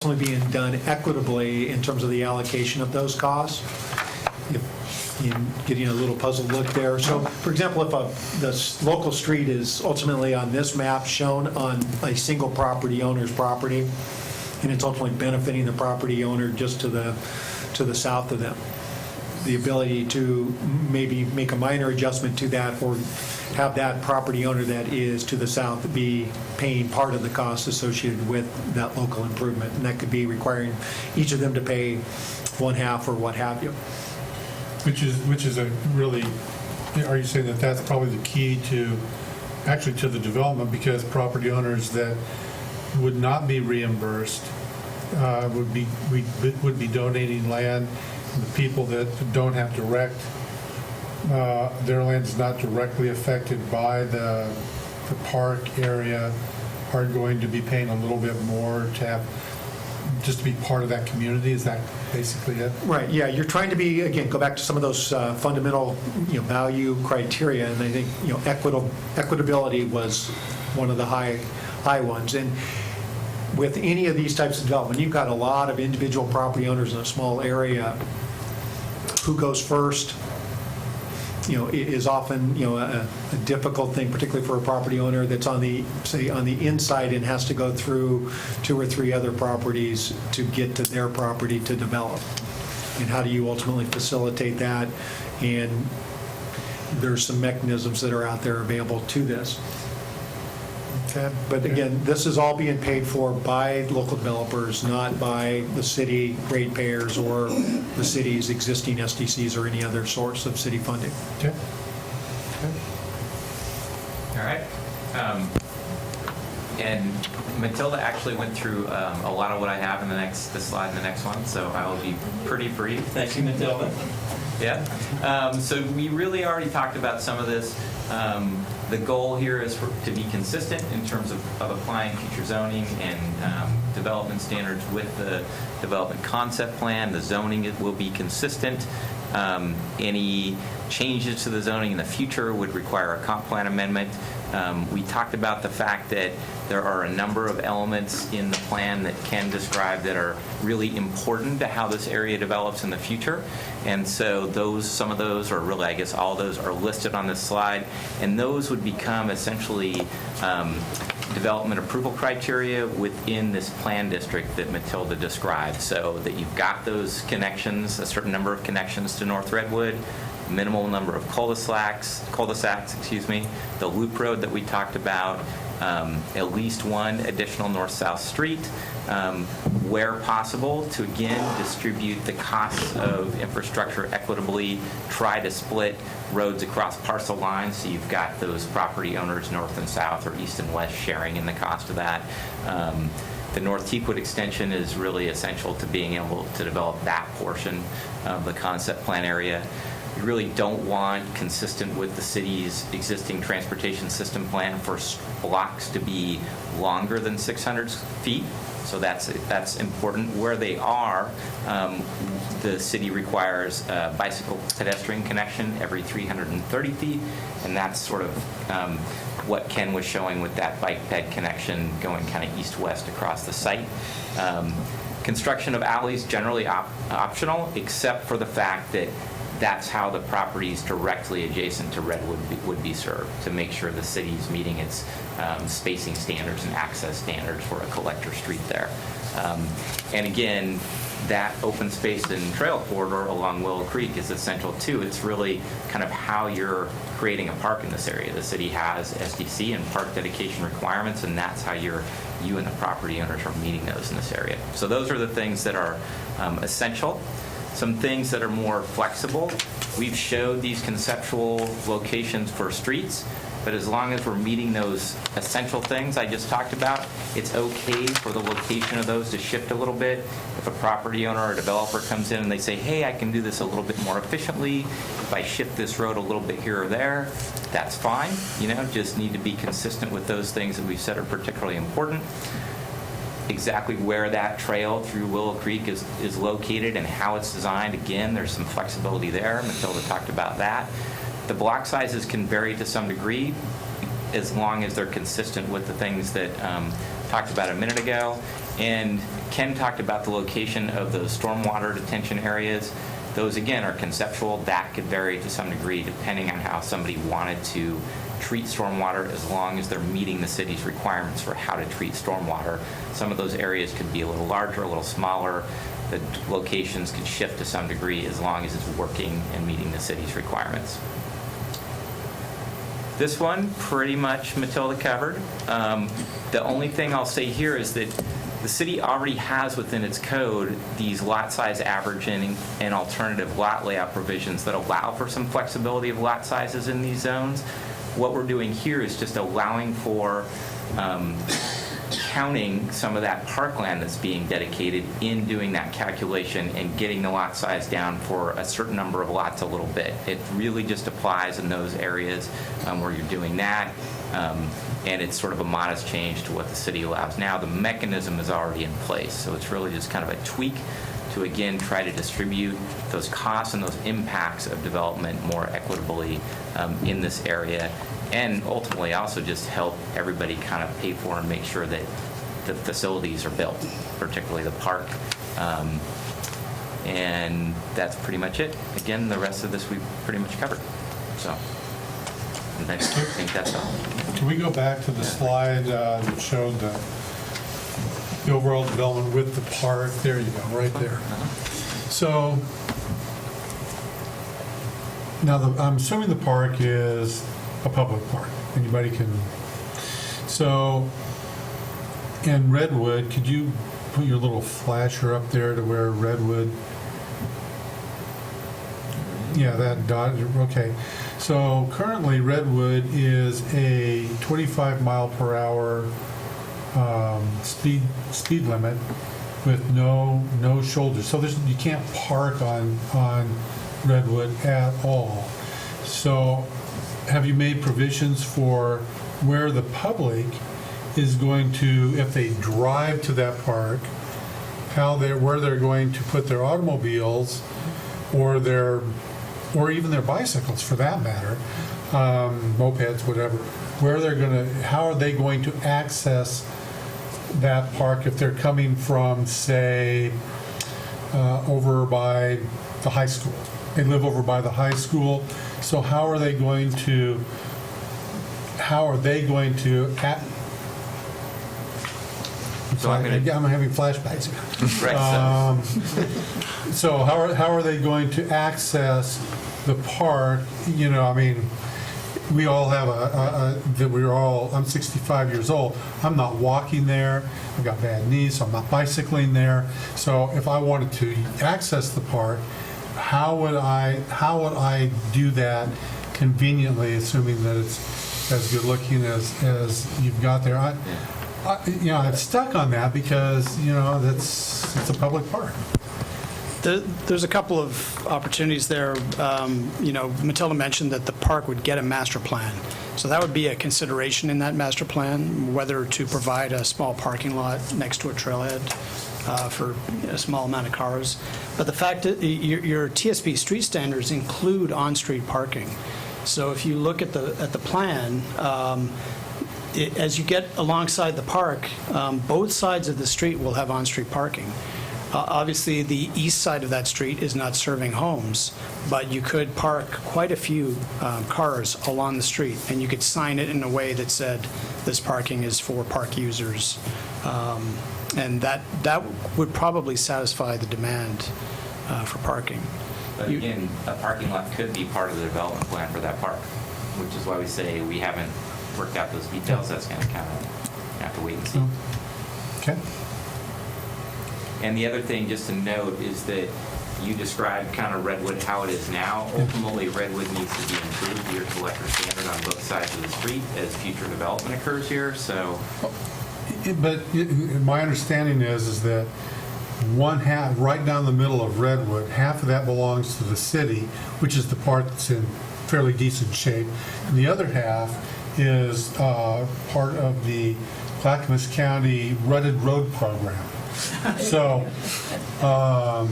only being done equitably in terms of the allocation of those costs. If you're getting a little puzzled look there. So, for example, if the local street is ultimately on this map shown on a single property owner's property, and it's ultimately benefiting the property owner just to the south of them, the ability to maybe make a minor adjustment to that, or have that property owner that is to the south be paying part of the cost associated with that local improvement. And that could be requiring each of them to pay one half or what have you. Which is a really, are you saying that that's probably the key to, actually to the development, because property owners that would not be reimbursed would be donating land, and the people that don't have direct, their land is not directly affected by the park area, are going to be paying a little bit more to have, just to be part of that community. Is that basically it? Right, yeah, you're trying to be, again, go back to some of those fundamental, value criteria, and I think, equitability was one of the high ones. And with any of these types of development, you've got a lot of individual property owners in a small area. Who goes first, is often, a difficult thing, particularly for a property owner that's on the inside and has to go through 2 or 3 other properties to get to their property to develop. And how do you ultimately facilitate that? And there's some mechanisms that are out there available to this. Okay. But again, this is all being paid for by local developers, not by the city ratepayers or the city's existing SDCs or any other source of city funding. Okay. All right. And Matilda actually went through a lot of what I have in this slide and the next one, so I will be pretty brief. Thank you, Matilda. Yeah. So we really already talked about some of this. The goal here is to be consistent in terms of applying future zoning and development standards with the development concept plan. The zoning will be consistent. Any changes to the zoning in the future would require a comp plan amendment. We talked about the fact that there are a number of elements in the plan that Ken described that are really important to how this area develops in the future. And so some of those, or really I guess all those, are listed on this slide. And those would become essentially development approval criteria within this plan district that Matilda described. So that you've got those connections, a certain number of connections to North Redwood, minimal number of cul-de-sacs, the loop road that we talked about, at least one additional north-south street, where possible, to again distribute the costs of infrastructure equitably, try to split roads across parcel lines so you've got those property owners north and south or east and west sharing in the cost of that. The North Teakwood extension is really essential to being able to develop that portion of the concept plan area. We really don't want, consistent with the city's existing transportation system plan, for blocks to be longer than 600 feet. So that's important. Where they are, the city requires a bicycle pedestrian connection every 330 feet, and that's sort of what Ken was showing with that bike ped connection going kind of east-west across the site. Construction of alleys generally optional, except for the fact that that's how the properties directly adjacent to Redwood would be served, to make sure the city's meeting its spacing standards and access standards for a collector street there. And again, that open space and trail corridor along Willow Creek is essential too. It's really kind of how you're creating a park in this area. The city has SDC and park dedication requirements, and that's how you and the property owners are meeting those in this area. So those are the things that are essential. Some things that are more flexible. We've showed these conceptual locations for streets, but as long as we're meeting those essential things I just talked about, it's okay for the location of those to shift a little bit. If a property owner or developer comes in and they say, hey, I can do this a little bit more efficiently, if I shift this road a little bit here or there, that's fine. Just need to be consistent with those things that we've said are particularly important. Exactly where that trail through Willow Creek is located and how it's designed. Again, there's some flexibility there. Matilda talked about that. The block sizes can vary to some degree as long as they're consistent with the things that talked about a minute ago. And Ken talked about the location of those stormwater detention areas. Those, again, are conceptual. That could vary to some degree depending on how somebody wanted to treat stormwater, as long as they're meeting the city's requirements for how to treat stormwater. Some of those areas could be a little larger, a little smaller. The locations could shift to some degree as long as it's working and meeting the city's requirements. This one, pretty much Matilda covered. The only thing I'll say here is that the city already has within its code these lot size averaging and alternative lot layout provisions that allow for some flexibility of lot sizes in these zones. What we're doing here is just allowing for counting some of that parkland that's being dedicated in doing that calculation and getting the lot size down for a certain number of lots a little bit. It really just applies in those areas where you're doing that, and it's sort of a modest change to what the city allows now. The mechanism is already in place, so it's really just kind of a tweak to, again, try to distribute those costs and those impacts of development more equitably in this area, and ultimately also just help everybody kind of pay for and make sure that the facilities are built, particularly the park. And that's pretty much it. Again, the rest of this we've pretty much covered. So I think that's all. Can we go back to the slide that showed the overall development with the park? There you go, right there. So now I'm assuming the park is a public park. Anybody can. So in Redwood, could you put your little flasher up there to where Redwood? Yeah, that dot. Okay. So currently Redwood is a 25 mile per hour speed limit with no shoulders. So you can't park on Redwood at all. So have you made provisions for where the public is going to, if they drive to that park, where they're going to put their automobiles or even their bicycles for that matter, mopeds, whatever, how are they going to access that park if they're coming from, say, over by the high school? They live over by the high school, so how are they going to I'm having flashbacks. Right. So how are they going to access the park? We all have I'm 65 years old. I'm not walking there. I've got bad knees, so I'm not bicycling there. So if I wanted to access the park, how would I do that conveniently, assuming that it's as good looking as you've got there? I'm stuck on that because it's a public park. There's a couple of opportunities there. Matilda mentioned that the park would get a master plan. So that would be a consideration in that master plan, whether to provide a small parking lot next to a trailhead for a small amount of cars. But the fact that your TSP street standards include on-street parking. So if you look at the plan, as you get alongside the park, both sides of the street will have on-street parking. Obviously, the east side of that street is not serving homes, but you could park quite a few cars along the street, and you could sign it in a way that said, this parking is for park users. And that would probably satisfy the demand for parking. But again, a parking lot could be part of the development plan for that park, which is why we say we haven't worked out those details. That's going to kind of have to wait and see. Okay. And the other thing just to note is that you described kind of Redwood how it is now. Ultimately, Redwood needs to be improved to your collector standard on both sides of the street as future development occurs here. So, but my understanding is that one half, right down the middle of Redwood, half of that belongs to the city, which is the part that's in fairly decent shape, and the other half is part of the Clackamas County Rutted Road Program. So, are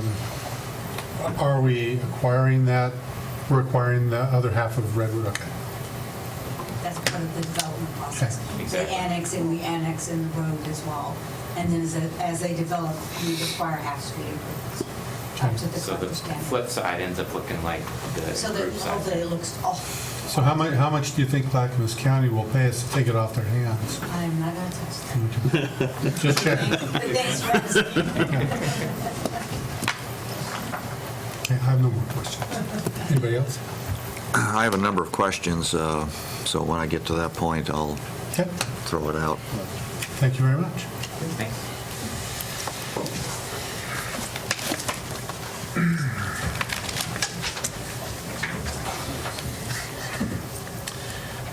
we acquiring that? We're acquiring the other half of Redwood. Okay. That's part of the development process. Okay. Exactly. We annex in the road as well. And then as they develop, we require half-street improvements up to the So the corporate standard. flip side ends up looking like the So that group side. it looks, So how much do you think Clackamas County will pay us to take it off their hands? I'm not going to touch that. Just checking. But thanks for asking. Okay, I have no more questions. Anybody else? I have a number of questions, so when I get to that point, I'll Okay, throw it out. thank you very much. Thanks.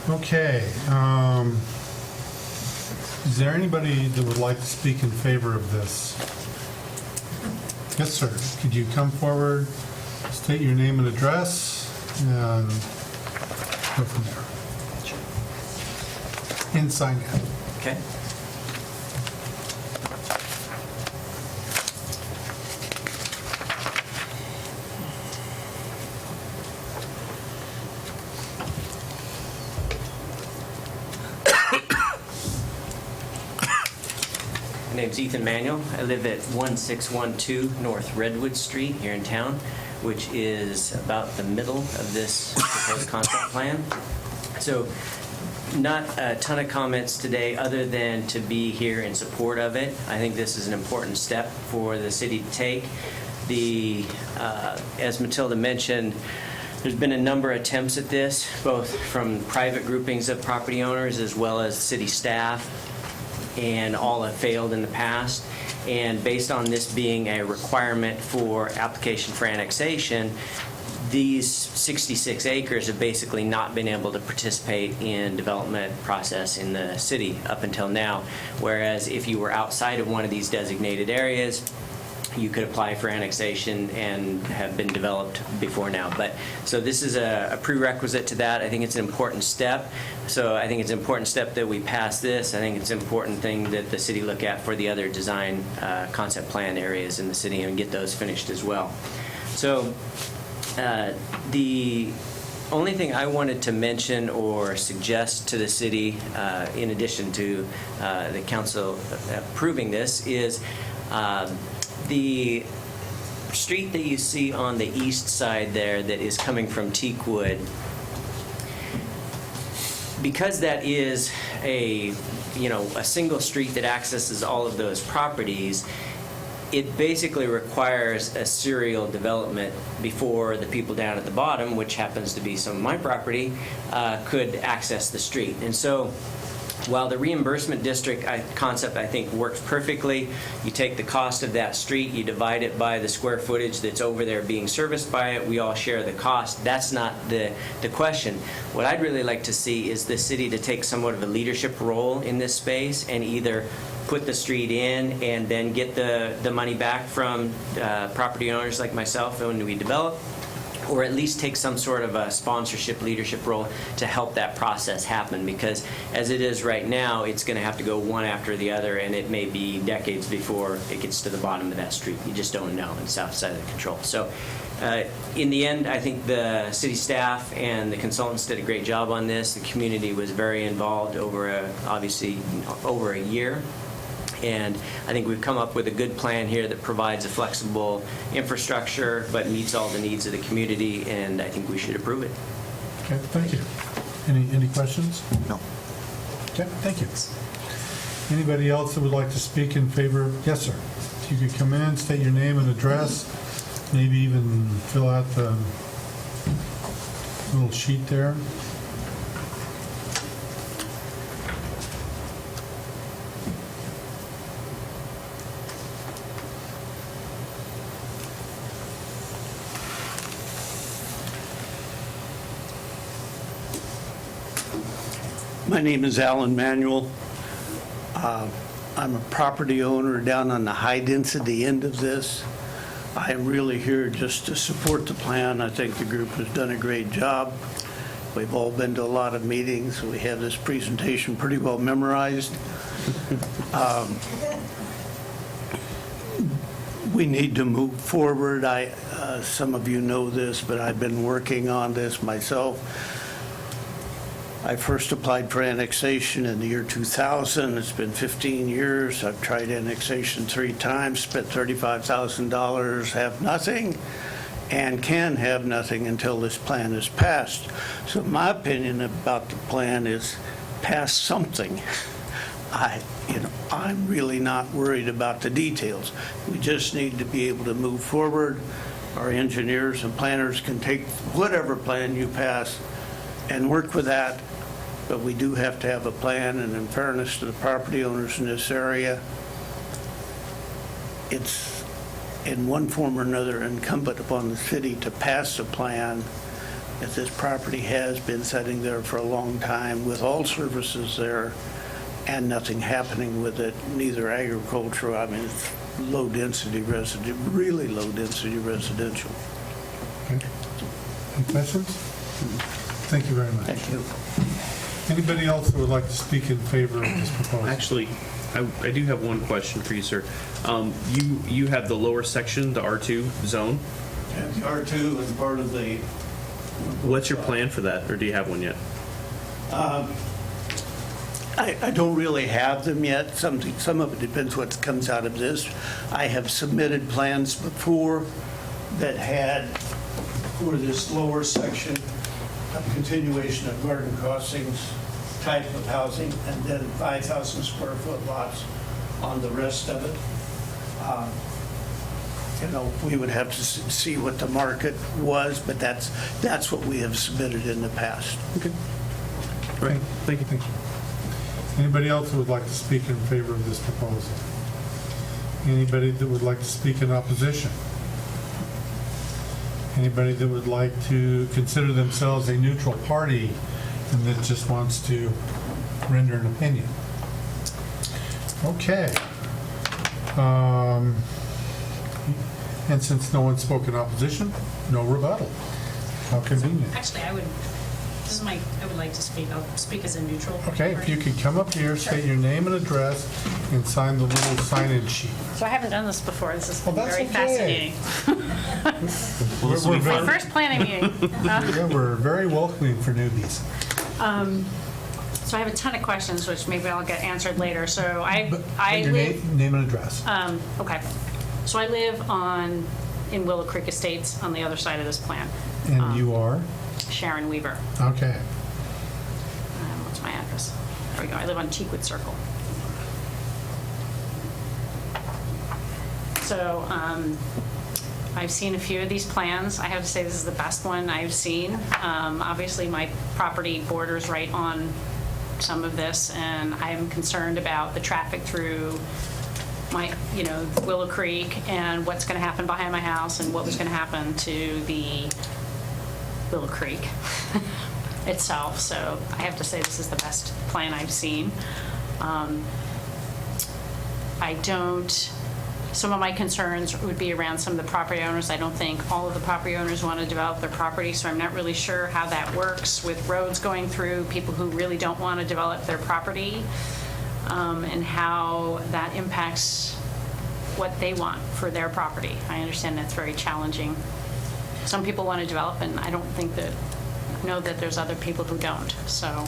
Okay, is there anybody that would like to speak in favor of this? Yes, sir. Could you come forward, state your name and address, and go from there? And sign in. Okay. My name's Ethan Manuel. I live at 1612 North Redwood Street here in town, which is about the middle of this proposed concept plan. So not a ton of comments today other than to be here in support of it. I think this is an important step for the city to take. As Matilda mentioned, there's been a number of attempts at this, both from private groupings of property owners as well as city staff, and all have failed in the past. And based on this being a requirement for application for annexation, these 66 acres have basically not been able to participate in development process in the city up until now. Whereas if you were outside of one of these designated areas, you could apply for annexation and have been developed before now. So this is a prerequisite to that. I think it's an important step. So I think it's an important step that we pass this. I think it's an important thing that the city look at for the other design concept plan areas in the city and get those finished as well. So the only thing I wanted to mention or suggest to the city, in addition to the council approving this, is the street that you see on the east side there that is coming from Teakwood, because that is a single street that accesses all of those properties, it basically requires a serial development before the people down at the bottom, which happens to be some of my property, could access the street. And so while the reimbursement district concept, I think, works perfectly, you take the cost of that street, you divide it by the square footage that's over there being serviced by it, we all share the cost. That's not the question. What I'd really like to see is the city to take somewhat of a leadership role in this space and either put the street in and then get the money back from property owners like myself when we develop, or at least take some sort of a sponsorship leadership role to help that process happen. Because as it is right now, it's going to have to go one after the other, and it may be decades before it gets to the bottom of that street. You just don't know. It's outside of the control. So in the end, I think the city staff and the consultants did a great job on this. The community was very involved over obviously over a year. And I think we've come up with a good plan here that provides a flexible infrastructure but meets all the needs of the community, and I think we should approve it. Okay, thank you. Any questions? No. Okay, thank you. Anybody else that would like to speak in favor? Yes, sir. If you could come in, state your name and address, maybe even fill out the little sheet there. My name is Alan Manuel. I'm a property owner down on the high-density end of this. I am really here just to support the plan. I think the group has done a great job. We've all been to a lot of meetings. We have this presentation pretty well memorized. We need to move forward. Some of you know this, but I've been working on this myself. I first applied for annexation in the year 2000. It's been 15 years. I've tried annexation 3 times, spent $35,000, have nothing, and can have nothing until this plan is passed. So my opinion about the plan is pass something. I'm really not worried about the details. We just need to be able to move forward. Our engineers and planners can take whatever plan you pass and work with that, but we do have to have a plan, and in fairness to the property owners in this area, it's in one form or another incumbent upon the city to pass a plan that this property has been sitting there for a long time with all services there and nothing happening with it, neither agricultural, I mean, it's low-density residential, really low-density residential. Okay. Any questions? Thank you very much. Thank you. Anybody else who would like to speak in favor of this proposal? Actually, I do have one question for you, sir. You have the lower section, the R2 zone. And the R2 is part of the... What's your plan for that, or do you have one yet? I don't really have them yet. Some of it depends what comes out of this. I have submitted plans before that had, for this lower section, a continuation of garden crossings type of housing, and then 5,000 square foot lots on the rest of it. We would have to see what the market was, but that's what we have submitted in the past. Okay. Right. Thank you. Thank you. Anybody else who would like to speak in favor of this proposal? Anybody that would like to speak in opposition? Anybody that would like to consider themselves a neutral party and that just wants to render an opinion? Okay. And since no one spoke in opposition, no rebuttal. How convenient. Actually, I would like to speak. I'll speak as a neutral. Okay, if you could come up here, state your name and address, and sign the little sign-in sheet. So I haven't done this before. This has Well, been that's very okay. fascinating. We're My very, first planning meeting. yeah, we're very welcoming for newbies. So I have a ton of questions, which maybe I'll get answered later. So I Your live. name and address. Okay. So I live in Willow Creek Estates on the other side of this plant. And you are? Sharon Weaver. Okay. What's my address? There we go. I live on Teakwood Circle. So I've seen a few of these plans. I have to say this is the best one I've seen. Obviously, my property borders right on some of this, and I'm concerned about the traffic through my, Willow Creek and what's going to happen behind my house and what was going to happen to the Willow Creek itself. So I have to say this is the best plan I've seen. Some of my concerns would be around some of the property owners. I don't think all of the property owners want to develop their property, so I'm not really sure how that works with roads going through, people who really don't want to develop their property, and how that impacts what they want for their property. I understand that's very challenging. Some people want to develop, and I don't know that there's other people who don't. So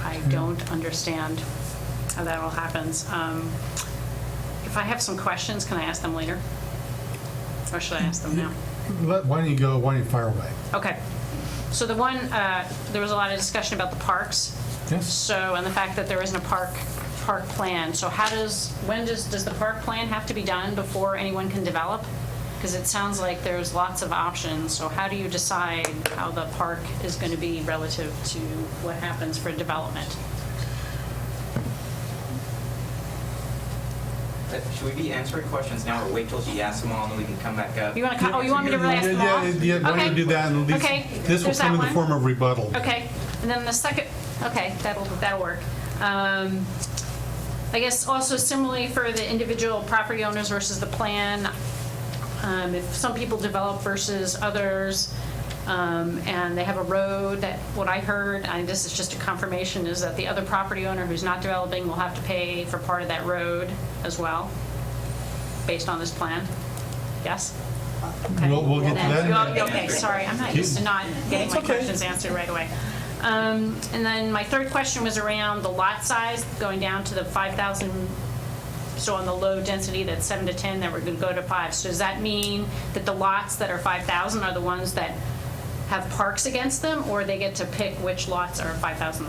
I don't understand how that all happens. If I have some questions, can I ask them later? Or should I ask them now? Why don't you fire away? Okay. So the one, there was a lot of discussion about the parks. Yes. So, and the fact that there isn't a park plan. So does the park plan have to be done before anyone can develop? Because it sounds like there's lots of options. So how do you decide how the park is going to be relative to what happens for development? Should we be answering questions now, or wait till she asks them all and then we can come back up? You want me to really ask them all? Yeah, why don't you do that, and at Okay. least this will There's come in that the one. form of rebuttal. Okay, and then the second, okay, that'll work. I guess also similarly for the individual property owners versus the plan, if some people develop versus others, and they have a road that, what I heard, and this is just a confirmation, is that the other property owner who's not developing will have to pay for part of that road as well, based on this plan? Yes? Okay. We'll get to that in a minute. Okay, sorry, I'm not used to not getting my questions answered right away. And then my third question was around the lot size, going down to the 5,000. So on the low density, that's 7 to 10, then we're going to go to 5. So does that mean that the lots that are 5,000 are the ones that have parks against them, or they get to pick which lots are 5,000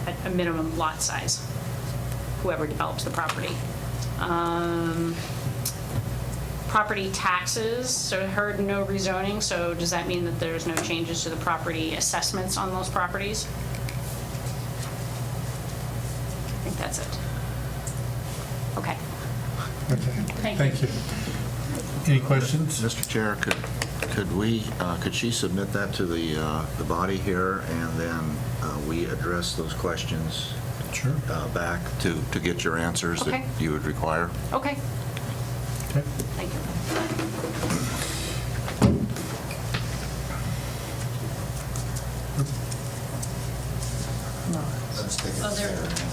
at a minimum lot size? Whoever develops the property. Property taxes, so I heard no rezoning, so does that mean that there's no changes to the property assessments on those properties? I think that's it. Okay. Okay. Thank you. Any questions? Mr. Chair, could she submit that to the body here, and then we address those questions Sure. back to get your answers that Okay. you would require? Okay, Okay. thank you.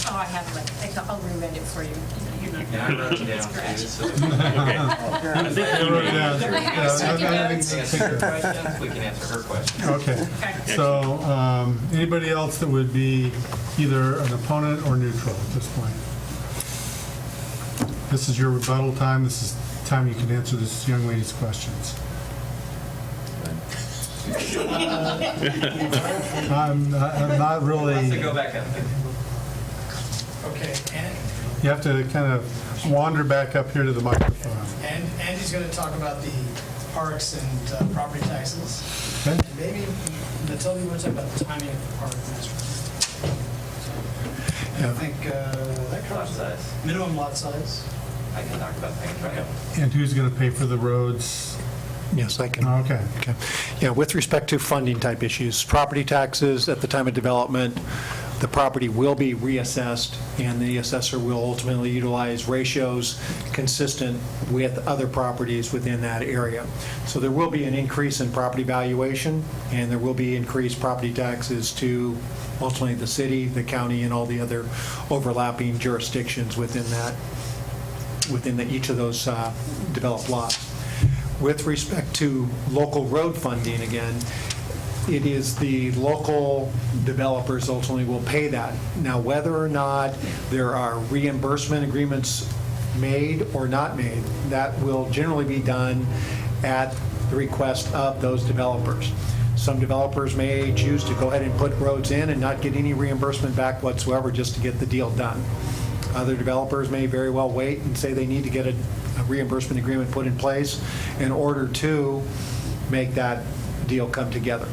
Oh, I have it. I'll reread it for you. And I wrote it down too, so. I think I wrote it down. I have sticky Yeah, notes. Answer her questions, we can answer her questions. Okay. Okay. So, anybody else that would be either an opponent or neutral at this point? This is your rebuttal time. This is time you can answer this young lady's questions. I'm not really, So go back up. Okay, you have to kind of wander back up here to the microphone. and Andy's going to talk about the parks and property taxes. Okay? And maybe, Matilda, you want to talk about the timing of the park master plan? I think that Lot covers size. minimum lot size. I can talk about that. And who's going to pay for the roads? Yes, I can. Okay. Okay. Yeah, with respect to funding type issues, property taxes at the time of development, the property will be reassessed, and the assessor will ultimately utilize ratios consistent with other properties within that area. So there will be an increase in property valuation, and there will be increased property taxes to ultimately the city, the county, and all the other overlapping jurisdictions within each of those developed lots. With respect to local road funding, again, it is the local developers ultimately will pay that. Now, whether or not there are reimbursement agreements made or not made, that will generally be done at the request of those developers. Some developers may choose to go ahead and put roads in and not get any reimbursement back whatsoever just to get the deal done. Other developers may very well wait and say they need to get a reimbursement agreement put in place in order to make that deal come together.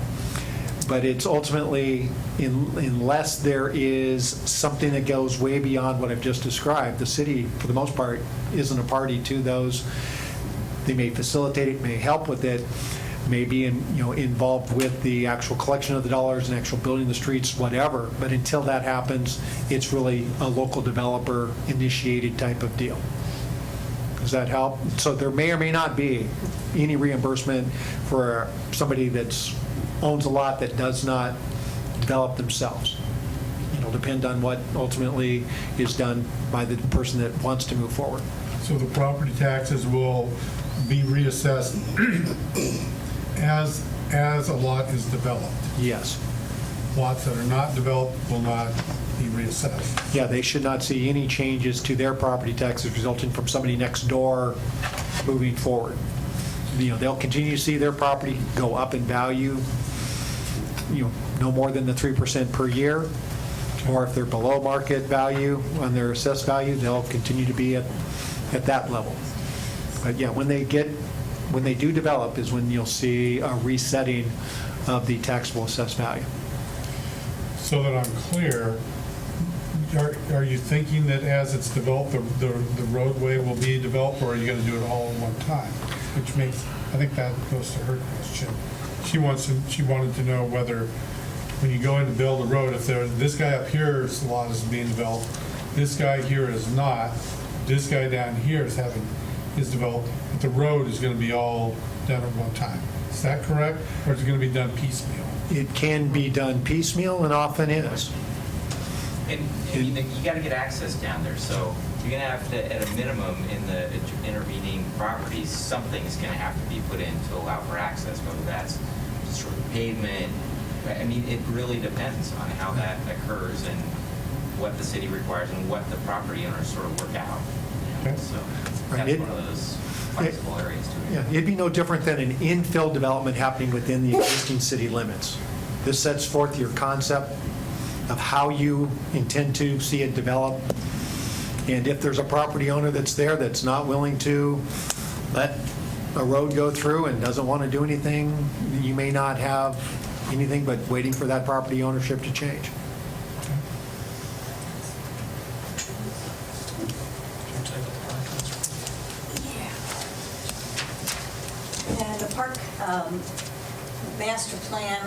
But it's ultimately, unless there is something that goes way beyond what I've just described, the city, for the most part, isn't a party to those. They may facilitate it, may help with it, may be involved with the actual collection of the dollars and actual building the streets, whatever. But until that happens, it's really a local developer initiated type of deal. Does that help? So there may or may not be any reimbursement for somebody that owns a lot that does not develop themselves. It'll depend on what ultimately is done by the person that wants to move forward. So the property taxes will be reassessed as a lot is developed. Yes. Lots that are not developed will not be reassessed. Yeah, they should not see any changes to their property taxes resulting from somebody next door moving forward. They'll continue to see their property go up in value, no more than the 3% per year, or if they're below market value on their assessed value, they'll continue to be at that level. But yeah, when they do develop is when you'll see a resetting of the taxable assessed value. So that I'm clear, are you thinking that as it's developed, the roadway will be developed, or are you going to do it all at one time? Which makes, I think that goes to her question. She wanted to know whether, when you go in to build a road, if this guy up here's lot is being developed, this guy here is not, this guy down here is developed, but the road is going to be all done at one time. Is that correct? Or is it going to be done piecemeal? It can be done piecemeal and often is. And you got to get access down there, so you're going to have to, at a minimum, in the intervening properties, something's going to have to be put in to allow for access, whether that's sort of pavement, I mean, it really depends on how that occurs and what the city requires and what the property owners sort of work out. You know, Okay. so Right. that's one of those flexible areas to it. Yeah, it'd be no different than an infill development happening within the existing city limits. This sets forth your concept of how you intend to see it develop. And if there's a property owner that's there that's not willing to let a road go through and doesn't want to do anything, you may not have anything but waiting for that property ownership to change. And the park master plan,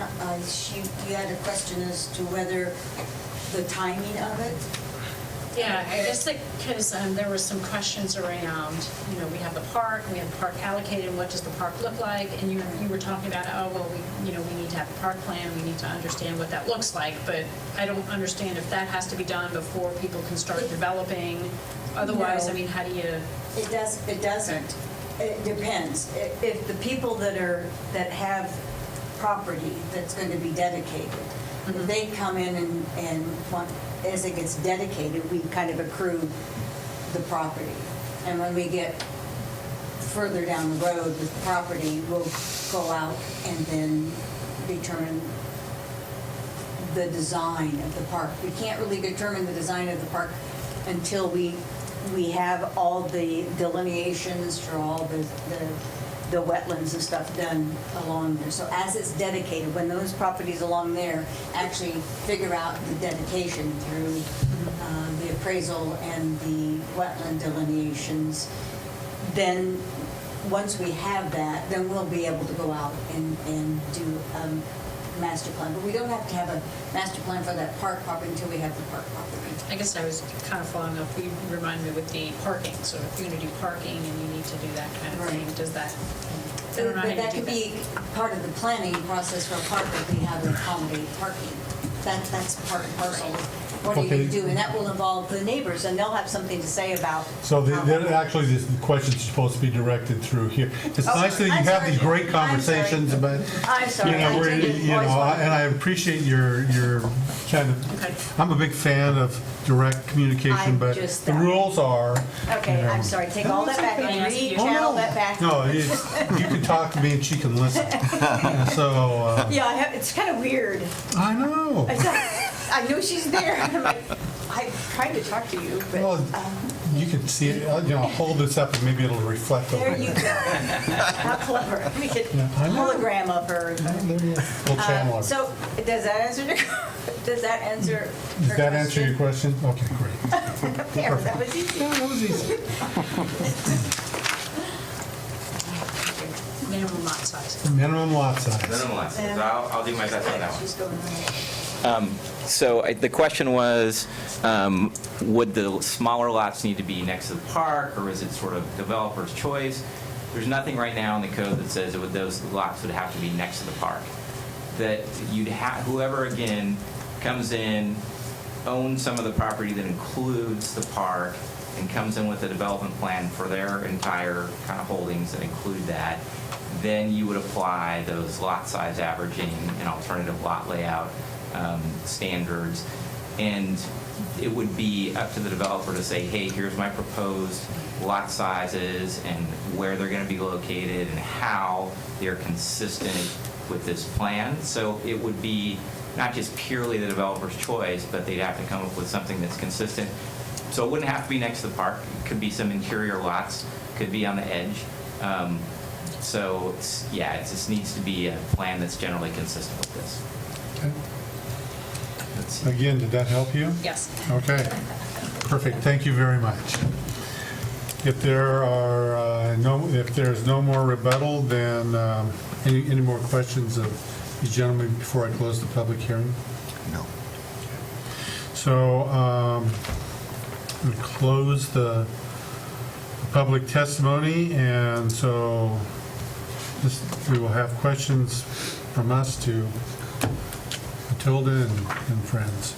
you had a question as to whether the timing of it? Yeah, I guess because there were some questions around, we have the park allocated, what does the park look like? And you were talking about, we need to have a park plan, we need to understand what that looks like, but I don't understand if that has to be done before people can start developing. Otherwise, No. I mean, how do you? It doesn't. It depends. If the people that have property that's going to be dedicated, if they come in and want, as it gets dedicated, we kind of accrue the property. And when we get further down the road with the property, we'll go out and then determine the design of the park. We can't really determine the design of the park until we have all the delineations for all the wetlands and stuff done along there. So as it's dedicated, when those properties along there actually figure out the dedication through the appraisal and the wetland delineations, then once we have that, then we'll be able to go out and do master plan. But we don't have to have a master plan for that park property until we have the park property. I guess I was kind of following up, you remind me with the parking, so if you're going to do parking and you need to do that kind of thing, Right. does that, I don't know how But you that do could that. be part of the planning process for a park that we have to accommodate parking. That's part and parcel. What are you going to Okay. do? And that will involve the neighbors, and they'll have something to say about. So how they're that- actually, the questions are supposed to be directed through here. It's Oh, nice that you I'm have sorry. these great I'm sorry. conversations, but, I'm sorry. you know, I didn't always want- and I appreciate your kind of, Okay. I'm a big fan of direct communication, I'm but just the that. rules are. Okay, you know, I'm sorry. Take all that back and okay. re-channel that back. No, you can talk to me and she can listen. So, Yeah, it's kind of weird. I know. I know she's there. I'm like, I tried to talk to you, but. Well, you can see it, I'll hold this up and maybe it'll reflect over There you there. go. How clever. Let me get Yeah, I know. hologram of her. We'll channel it. So, does that answer Does that answer your question? Okay, great. There, that was easy. Yeah, that was easy. Minimum lot size. Minimum lot size. Minimum lot size. So I'll do my best on that one. She's going right. So the question was, would the smaller lots need to be next to the park, or is it sort of developer's choice? There's nothing right now in the code that says that those lots would have to be next to the park. That you'd have, whoever again comes in, owns some of the property that includes the park, and comes in with a development plan for their entire kind of holdings that include that, then you would apply those lot size averaging and alternative lot layout standards. And it would be up to the developer to say, hey, here's my proposed lot sizes and where they're going to be located and how they're consistent with this plan. So it would be not just purely the developer's choice, but they'd have to come up with something that's consistent. So it wouldn't have to be next to the park. It could be some interior lots, could be on the edge. So it just needs to be a plan that's generally consistent with this. Okay. Let's see. Again, did that help you? Yes. Okay, perfect, thank you very much. If there's no more rebuttal, then any more questions of these gentlemen before I close the public hearing? No. So, we close the public testimony, and so we will have questions from us to Matilda and friends.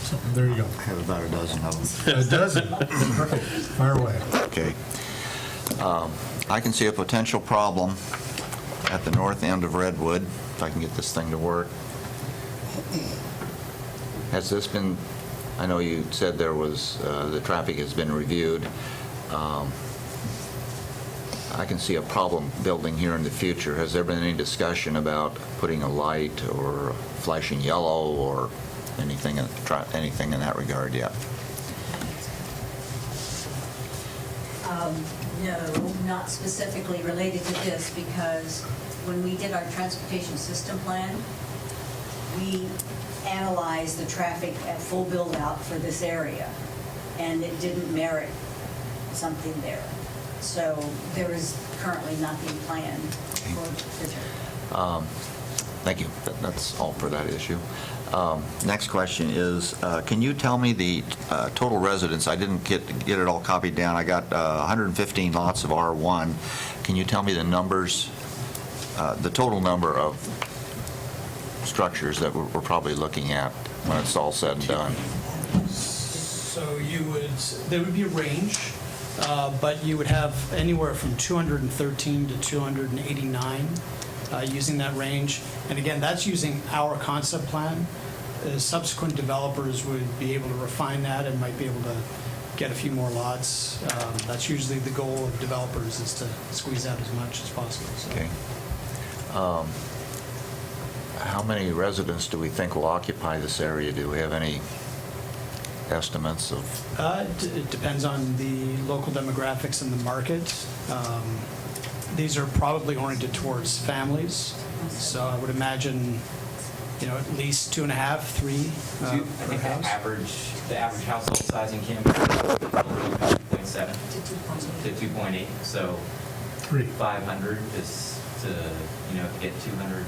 So there you go. I have about a dozen of them. A dozen. Perfect. Fire away. Okay. I can see a potential problem at the north end of Redwood, if I can get this thing to work. Has this been, I know you said there was, the traffic has been reviewed. I can see a problem building here in the future. Has there been any discussion about putting a light or flashing yellow or anything in that regard yet? No, not specifically related to this, because when we did our transportation system plan, we analyzed the traffic at full build-out for this area, and it didn't merit something there. So there is currently nothing planned for future. Thank you. That's all for that issue. Next question is, can you tell me the total residents? I didn't get it all copied down. I got 115 lots of R1. Can you tell me the numbers, the total number of structures that we're probably looking at when it's all said and done? So there would be a range, but you would have anywhere from 213 to 289 using that range. And again, that's using our concept plan. Subsequent developers would be able to refine that and might be able to get a few more lots. That's usually the goal of developers, is to squeeze out as much as possible. So. Okay. How many residents do we think will occupy this area? Do we have any estimates of? It depends on the local demographics and the market. These are probably oriented towards families, so I would imagine, at least 2.5, 3 I per think house. the average household size in Canby is 2.7 to 2.8. So 500 is to, get 200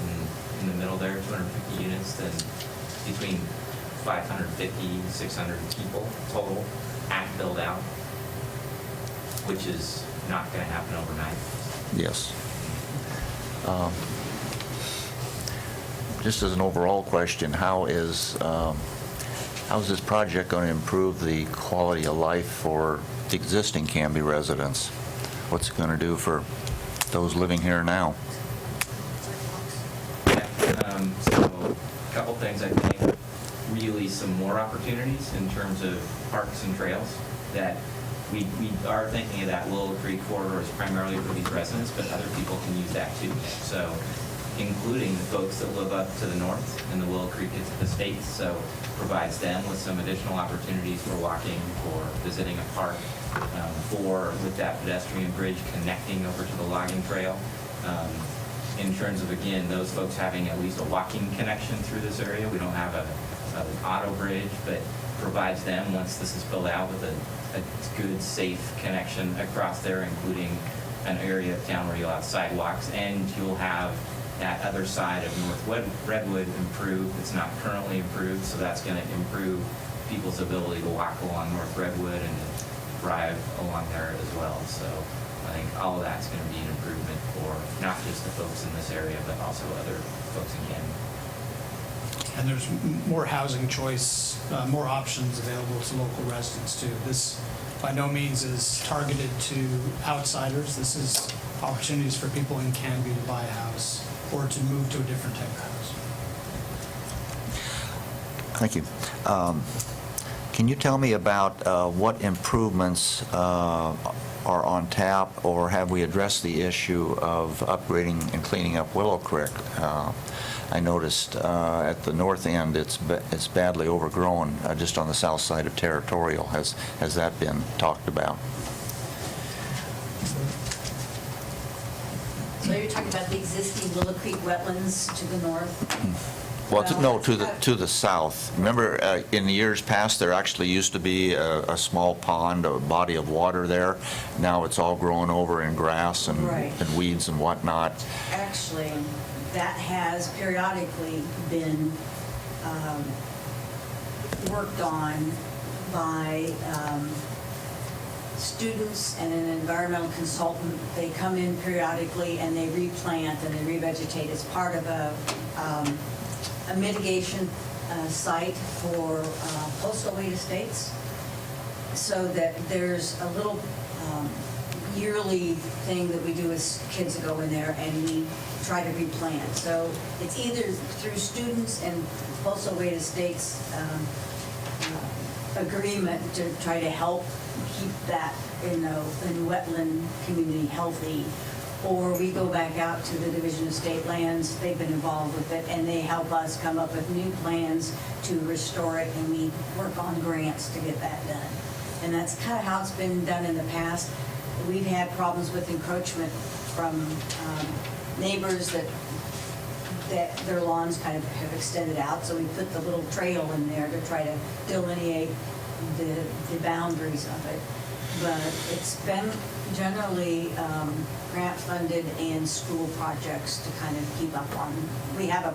in the middle there, 250 units, then between 550, 600 people total at build out, which is not going to happen overnight. Yes. Just as an overall question, how is this project going to improve the quality of life for the existing Canby residents? What's it going to do for those living here now? Yeah, so a couple things. I think really some more opportunities in terms of parks and trails that we are thinking of that Willow Creek corridor is primarily for these residents, but other people can use that too. So including the folks that live up to the north in the Willow Creek estates, so provides them with some additional opportunities for walking or visiting a park, or with that pedestrian bridge connecting over to the logging trail. In terms of, again, those folks having at least a walking connection through this area. We don't have an auto bridge, but provides them, once this is built out, with a good, safe connection across there, including an area of town where you'll have sidewalks, and you'll have that other side of North Redwood improved. It's not currently improved, so that's going to improve people's ability to walk along North Redwood and to drive along there as well. So I think all of that's going to be an improvement for not just the folks in this area, but also other folks in Canby. And there's more housing choice, more options available to local residents too. This by no means is targeted to outsiders. This is opportunities for people in Canby to buy a house or to move to a different type of house. Thank you. Can you tell me about what improvements are on tap, or have we addressed the issue of upgrading and cleaning up Willow Creek? I noticed at the north end it's badly overgrown, just on the south side of Territorial. Has that been talked about? So you're talking about the existing Willow Creek wetlands to the north? Well, no, to the south. Remember, in the years past, there actually used to be a small pond, a body of water there. Now it's all grown over in grass and, Right. and weeds and whatnot. Actually, that has periodically been worked on by students and an environmental consultant. They come in periodically and they replant and they revegetate as part of a mitigation site for coastal Wade estates, so that there's a little yearly thing that we do as kids go in there, and we try to replant. So it's either through students and also Wayne State's agreement to try to help keep that, in wetland community healthy, or we go back out to the Division of State Lands. They've been involved with it, and they help us come up with new plans to restore it, and we work on grants to get that done. And that's kind of how it's been done in the past. We've had problems with encroachment from neighbors that their lawns kind of have extended out, so we put the little trail in there to try to delineate the boundaries of it. But it's been generally grant funded and school projects to kind of keep up on. We have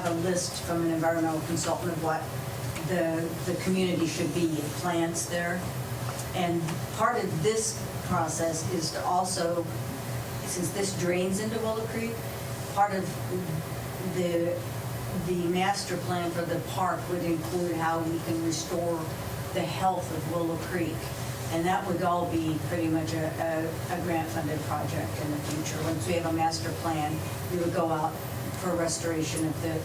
a list from an environmental consultant of what the community should be in plants there. And part of this process is to also, since this drains into Willow Creek, part of the master plan for the park would include how we can restore the health of Willow Creek. And that would all be pretty much a grant-funded project in the future. Once we have a master plan, we would go out for restoration of the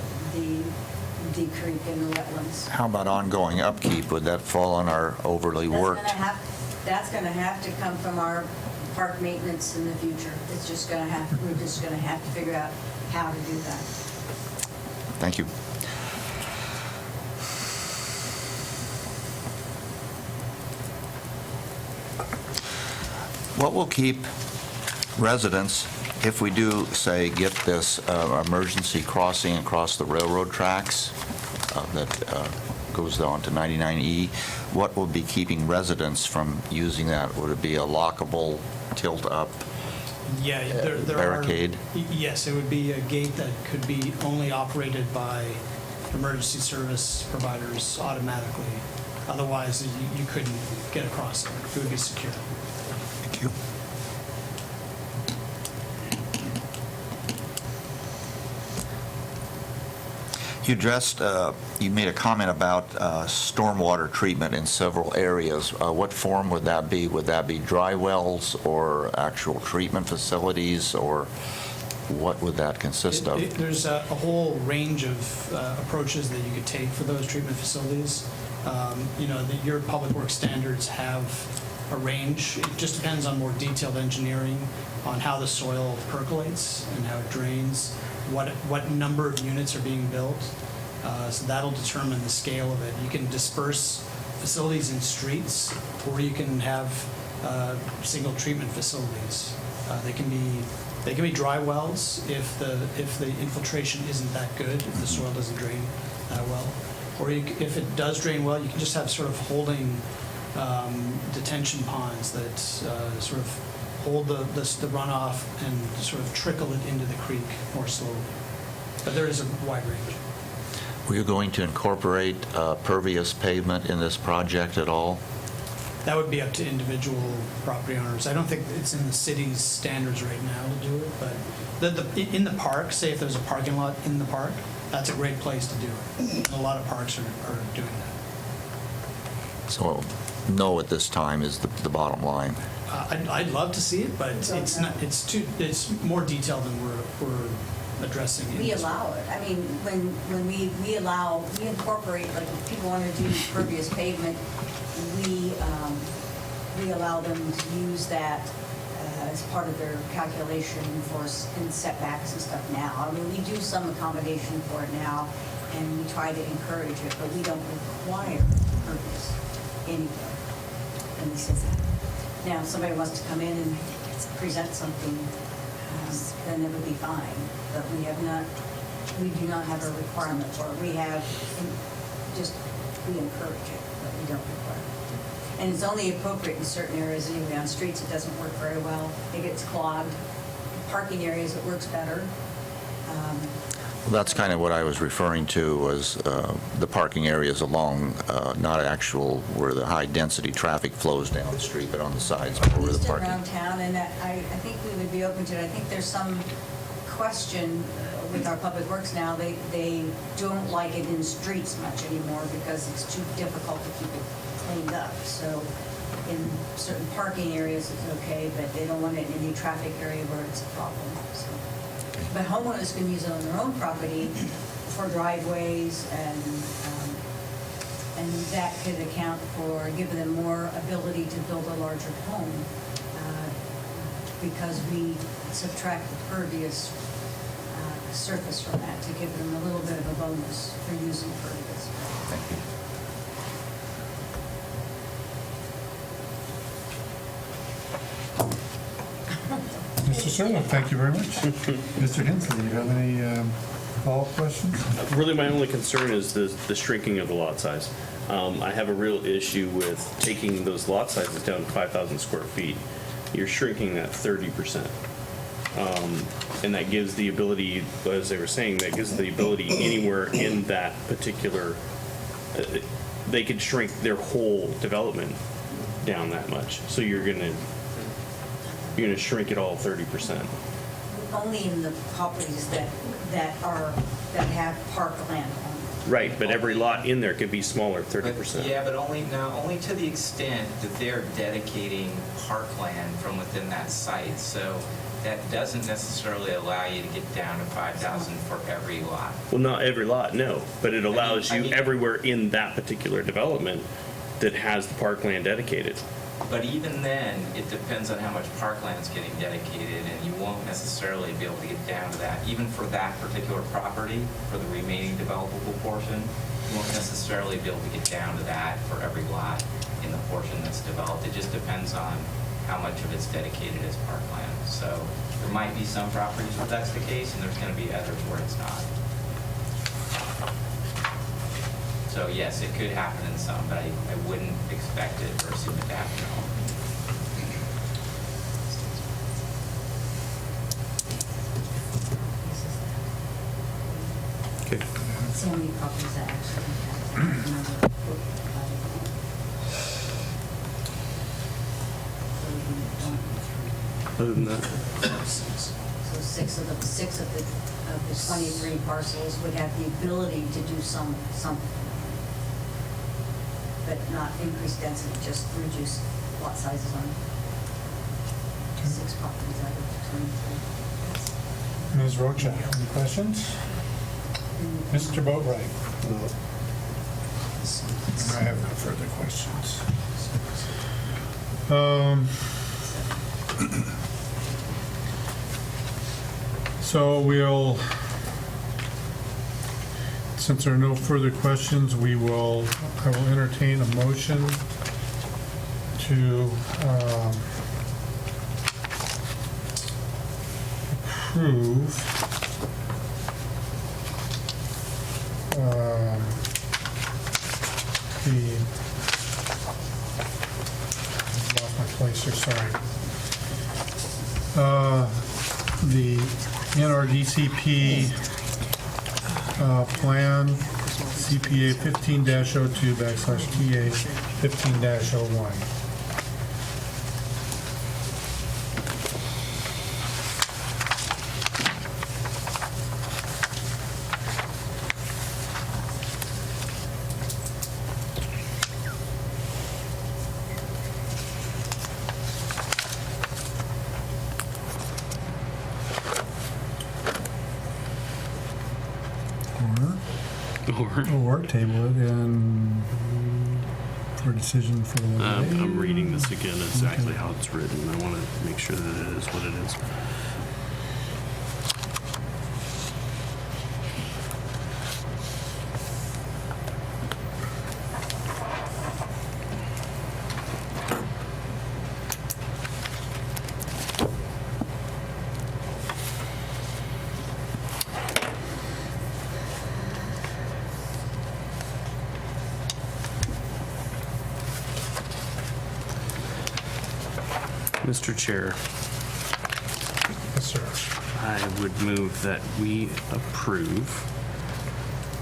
creek and the wetlands. How about ongoing upkeep? Would that fall on our overly worked? That's going to have to come from our park maintenance in the future. It's just going to have, we're just going to have to figure out how to do that. Thank you. What will keep residents, if we do, say, get this emergency crossing across the railroad tracks that goes on to 99E, what will be keeping residents from using that? Would it be a lockable, tilt-up Yeah, there barricade? Yes, it would be a gate that could be only operated by emergency service providers automatically. Otherwise, you couldn't get across it. It would be secure. Thank you. You addressed, you made a comment about stormwater treatment in several areas. What form would that be? Would that be dry wells or actual treatment facilities, or what would that consist of? There's a whole range of approaches that you could take for those treatment facilities. Your public works standards have a range. It just depends on more detailed engineering on how the soil percolates and how it drains, what number of units are being built. So that'll determine the scale of it. You can disperse facilities in streets, or you can have single treatment facilities. They can be dry wells if the infiltration isn't that good, if the soil doesn't drain that well. Or if it does drain well, you can just have sort of holding detention ponds that sort of hold the runoff and sort of trickle it into the creek more slowly. But there is a wide range. Were you going to incorporate pervious pavement in this project at all? That would be up to individual property owners. I don't think it's in the city's standards right now to do it, but in the park, say if there's a parking lot in the park, that's a great place to do it. A lot of parks are doing that. So no at this time is the bottom line. I'd love to see it, but it's not. It's more detailed than we're addressing. We allow it. I mean, when we incorporate, like if people want to do pervious pavement, we allow them to use that as part of their calculation for in setbacks and stuff now. I mean, we do some accommodation for it now, and we try to encourage it, but we don't require pervious anywhere in the city. Now, if somebody wants to come in and present something, then it would be fine. But we do not have a requirement for it. We encourage it, but we don't require it. And it's only appropriate in certain areas anyway. On streets, it doesn't work very well. It gets clogged. Parking areas, it works better. Well, that's kind of what I was referring to, was the parking areas along, not actual where the high-density traffic flows down the street, but on the sides where the Just parking. around town, and I think we would be open to it. I think there's some question with our public works now. They don't like it in streets much anymore because it's too difficult to keep it cleaned up. So in certain parking areas it's okay, but they don't want it in any traffic area where it's a problem, so. But homeowners can use it on their own property for driveways, and that could account for, give them more ability to build a larger home, because we subtract the pervious surface from that to give them a little bit of a bonus for using pervious. Thank you. Mr. Sirleaf, thank you very much. Mr. Hensley, do you have any follow-up questions? Really, my only concern is the shrinking of the lot size. I have a real issue with taking those lot sizes down to 5,000 square feet. You're shrinking that 30%. And that gives the ability, as they were saying, that gives the ability anywhere in that particular, they could shrink their whole development down that much. So you're gonna shrink it all 30%. Only in the properties that have parkland on them. Right, but every lot in there could be smaller, 30%. Yeah, but only to the extent that they're dedicating parkland from within that site. So that doesn't necessarily allow you to get down to 5,000 for every lot. Well, not every lot, no, but it allows I you mean- everywhere in that particular development that has the parkland dedicated. But even then, it depends on how much parkland's getting dedicated, and you won't necessarily be able to get down to that. Even for that particular property, for the remaining developable portion, you won't necessarily be able to get down to that for every lot in the portion that's developed. It just depends on how much of it's dedicated as parkland. So there might be some properties where that's the case, and there's going to be others where it's not. So yes, it could happen in some, but I wouldn't expect it or assume it to happen at all. Okay. So many properties that actually have another book. Other than that, So six of the 23 parcels would have the ability to do something, but not increase density, just reduce lot sizes on 6 properties out of 23. Ms. Rocha, any questions? Mr. Boatright? I have no further questions. So we'll, since there are no further questions, I will entertain a motion to approve lost my place here, sorry. The NRDCP plan, CPA 15-02/TA 15-01. Or table it and for a decision for the day. I'm reading this again exactly how it's written. I want to make sure that it is what it is. Mr. Chair, Yes, sir. I would move that we approve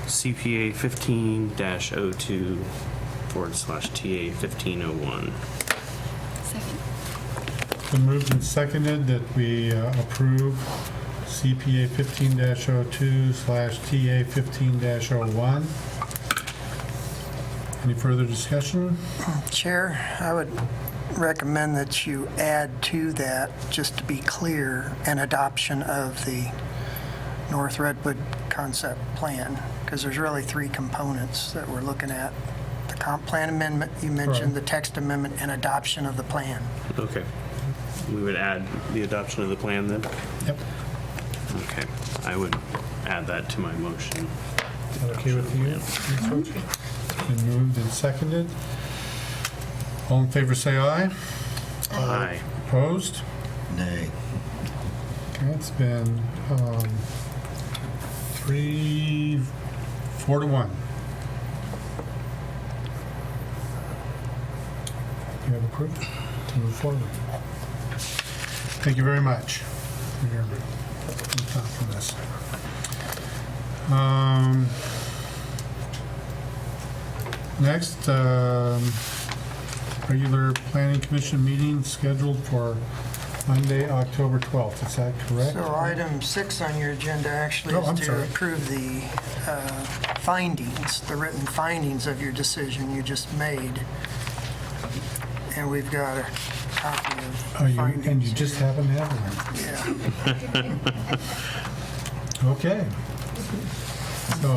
CPA 15-02/TA 1501. Been moved and seconded that we approve CPA 15-02/TA 15-01. Any further discussion? Chair, I would recommend that you add to that, just to be clear, an adoption of the North Redwood concept plan, because there's really three components that we're looking at. The comp plan amendment, you mentioned, the text amendment, and adoption of the plan. Okay. We would add the adoption of the plan then? Yep. Okay. I would add that to my motion. Is that okay with you, Ms. Roach? Been moved and seconded. All in favor, say aye. Aye. Opposed? Nay. Okay, it's been 4-1. You have approved to move forward. Thank you very much for your thoughtfulness. Next, regular planning commission meeting scheduled for Monday, October 12th. Is that correct? So item 6 on your agenda actually Oh, I'm is to sorry. approve the findings, the written findings of your decision you just made. And we've got a copy of Oh, the you, findings. and you just haven't had one? Yeah. Okay. So,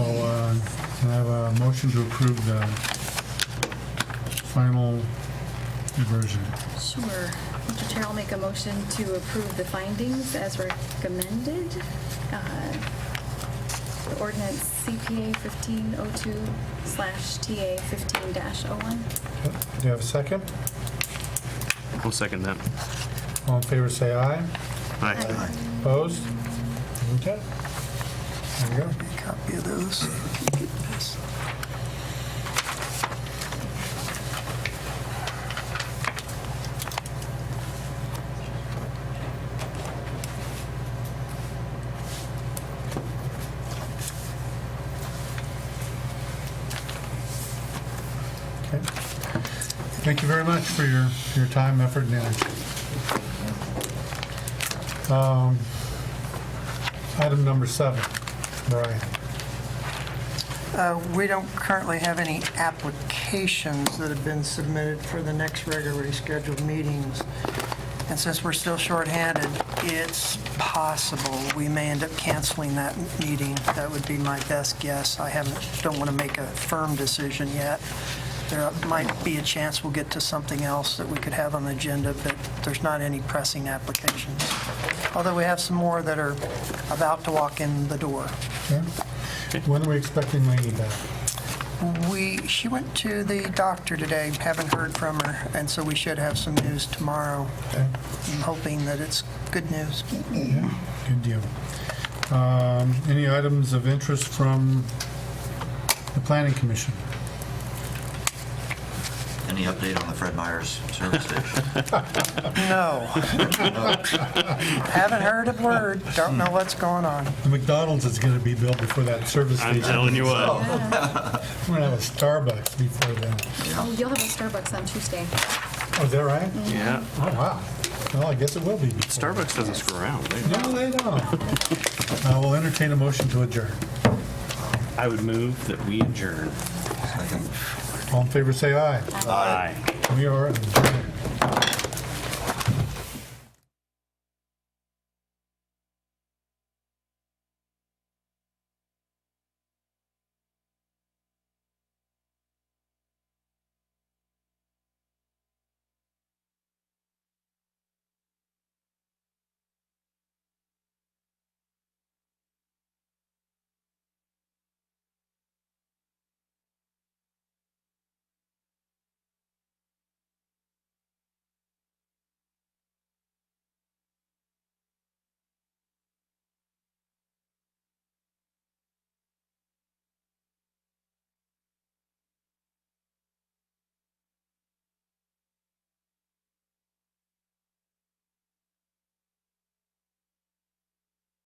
can I have a motion to approve the final version? Sure. Mr. Chair, I'll make a motion to approve the findings as recommended. The ordinance CPA 1502/TA 15-01. Okay. Do you have a second? I'll second that. All in favor, say aye. Aye. Opposed? Okay. There we go. A copy of those. Okay. Thank you very much for your time, effort, and energy. Item number 7, Brian. We don't currently have any applications that have been submitted for the next regularly scheduled meetings. And since we're still shorthanded, it's possible we may end up canceling that meeting. That would be my best guess. Don't want to make a firm decision yet. There might be a chance we'll get to something else that we could have on the agenda, but there's not any pressing applications. Although we have some more that are about to walk in the door. Okay. When are we expecting Lainey back? She went to the doctor today, haven't heard from her, and so we should have some news tomorrow. Okay. I'm hoping that it's good news. Yeah, good deal. Any items of interest from the Planning Commission? Any update on the Fred Meyer's service station? No. Haven't heard a word, don't know what's going on. The McDonald's is going to be built before that service I'm station. telling you what. We're going to have a Starbucks before then. Oh, you'll have a Starbucks on Tuesday. Oh, is that right? Yeah. Oh, wow. Well, I guess it will be. before. Starbucks doesn't screw around. No, they don't. We'll entertain a motion to adjourn. I would move that we adjourn. Second. All in favor, say aye. Aye. We are adjourned.